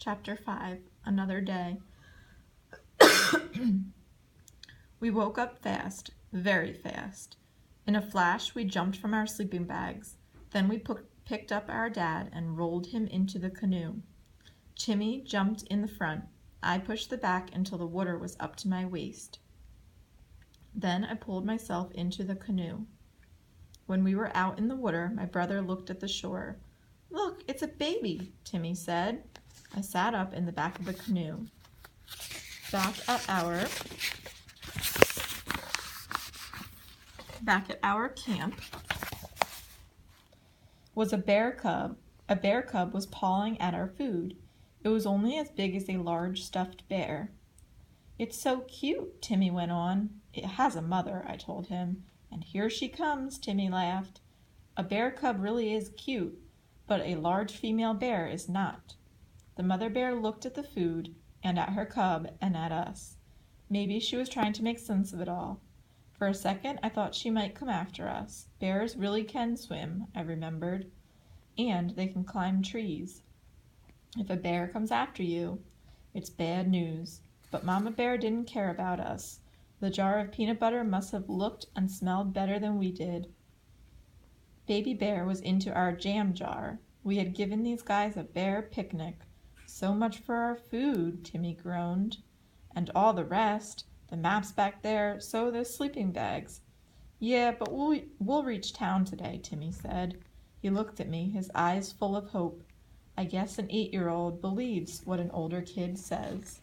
Chapter 5, Another Day. We woke up fast, very fast. In a flash, we jumped from our sleeping bags. Then we picked up our dad and rolled him into the canoe. Timmy jumped in the front. I pushed the back until the water was up to my waist. Then I pulled myself into the canoe. When we were out in the water, my brother looked at the shore. "Look, it's a baby," Timmy said. I sat up in the back of the canoe. Back at our camp was a bear cub. A bear cub was pawing at our food. It was only as big as a large stuffed bear. "It's so cute," Timmy went on. "It has a mother," I told him. "And here she comes," Timmy laughed. "A bear cub really is cute, but a large female bear is not." The mother bear looked at the food and at her cub and at us. Maybe she was trying to make sense of it all. For a second, I thought she might come after us. Bears really can swim, I remembered, and they can climb trees. If a bear comes after you, it's bad news. But Mama Bear didn't care about us. The jar of peanut butter must have looked and smelled better than we did. Baby Bear was into our jam jar. We had given these guys a bear picnic. "So much for our food," Timmy groaned. "And all the rest. The map's back there, so the sleeping bags." "Yeah, but we'll reach town today," Timmy said. He looked at me, his eyes full of hope. I guess an 8-year-old believes what an older kid says.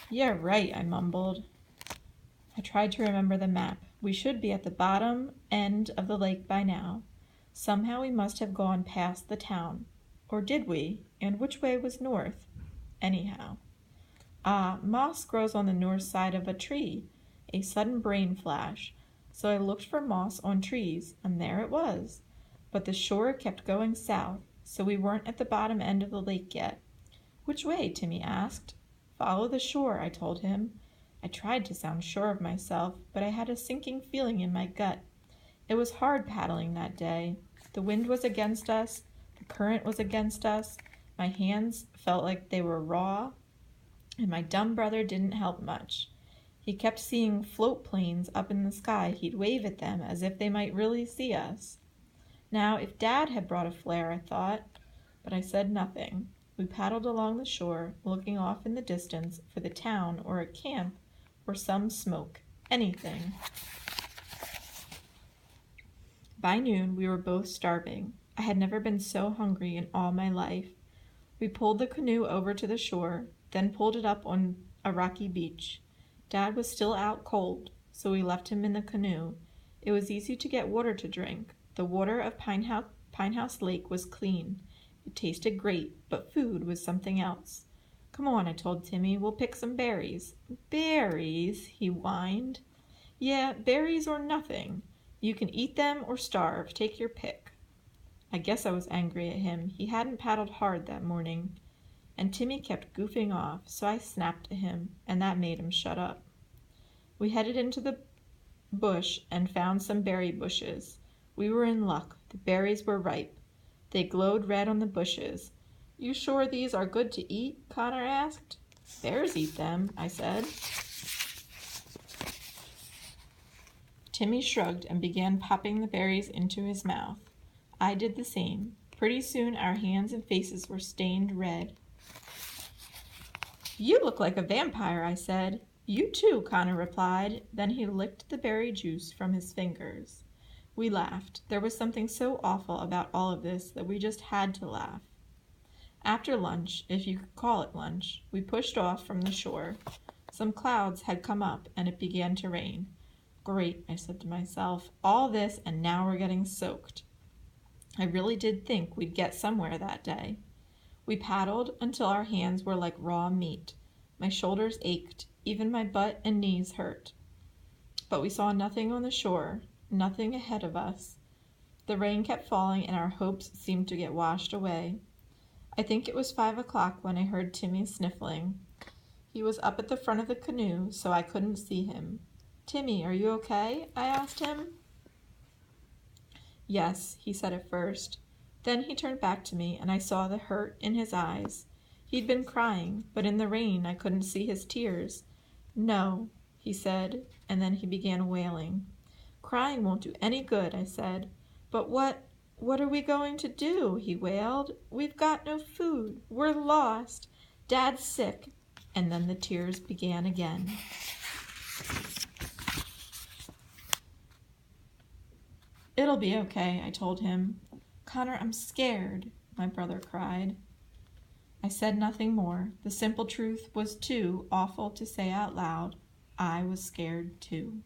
"Yeah, right," I mumbled. I tried to remember the map. We should be at the bottom end of the lake by now. Somehow we must have gone past the town. Or did we? And which way was north? Anyhow. Moss grows on the north side of a tree. A sudden brain flash. So I looked for moss on trees, and there it was. But the shore kept going south, so we weren't at the bottom end of the lake yet. "Which way?" Timmy asked. "Follow the shore," I told him. I tried to sound sure of myself, but I had a sinking feeling in my gut. It was hard paddling that day. The wind was against us. The current was against us. My hands felt like they were raw, and my dumb brother didn't help much. He kept seeing float planes up in the sky. He'd wave at them as if they might really see us. Now, if Dad had brought a flare, I thought, but I said nothing. We paddled along the shore, looking off in the distance for the town or a camp or some smoke, anything. By noon, we were both starving. I had never been so hungry in all my life. We pulled the canoe over to the shore, then pulled it up on a rocky beach. Dad was still out cold, so we left him in the canoe. It was easy to get water to drink. The water of Pinehouse Lake was clean. It tasted great, but food was something else. "Come on," I told Timmy, "we'll pick some berries." "Berries?" he whined. "Yeah, berries or nothing. You can eat them or starve. Take your pick." I guess I was angry at him. He hadn't paddled hard that morning. And Timmy kept goofing off, so I snapped at him, and that made him shut up. We headed into the bush and found some berry bushes. We were in luck. The berries were ripe. They glowed red on the bushes. "You sure these are good to eat?" Connor asked. "Bears eat them," I said. Timmy shrugged and began popping the berries into his mouth. I did the same. Pretty soon our hands and faces were stained red. "You look like a vampire," I said. "You too," Connor replied. Then he licked the berry juice from his fingers. We laughed. There was something so awful about all of this that we just had to laugh. After lunch, if you could call it lunch, we pushed off from the shore. Some clouds had come up and it began to rain. "Great," I said to myself. "All this and now we're getting soaked." I really did think we'd get somewhere that day. We paddled until our hands were like raw meat. My shoulders ached. Even my butt and knees hurt. But we saw nothing on the shore, nothing ahead of us. The rain kept falling and our hopes seemed to get washed away. I think it was 5 o'clock when I heard Timmy sniffling. He was up at the front of the canoe, so I couldn't see him. "Timmy, are you okay?" I asked him. "Yes," he said at first. Then he turned back to me, and I saw the hurt in his eyes. He'd been crying, but in the rain I couldn't see his tears. "No," he said, and then he began wailing. "Crying won't do any good," I said. "But what are we going to do?" he wailed. "We've got no food. We're lost. Dad's sick." And then the tears began again. "It'll be okay," I told him. "Connor, I'm scared," my brother cried. I said nothing more. The simple truth was too awful to say out loud. I was scared too.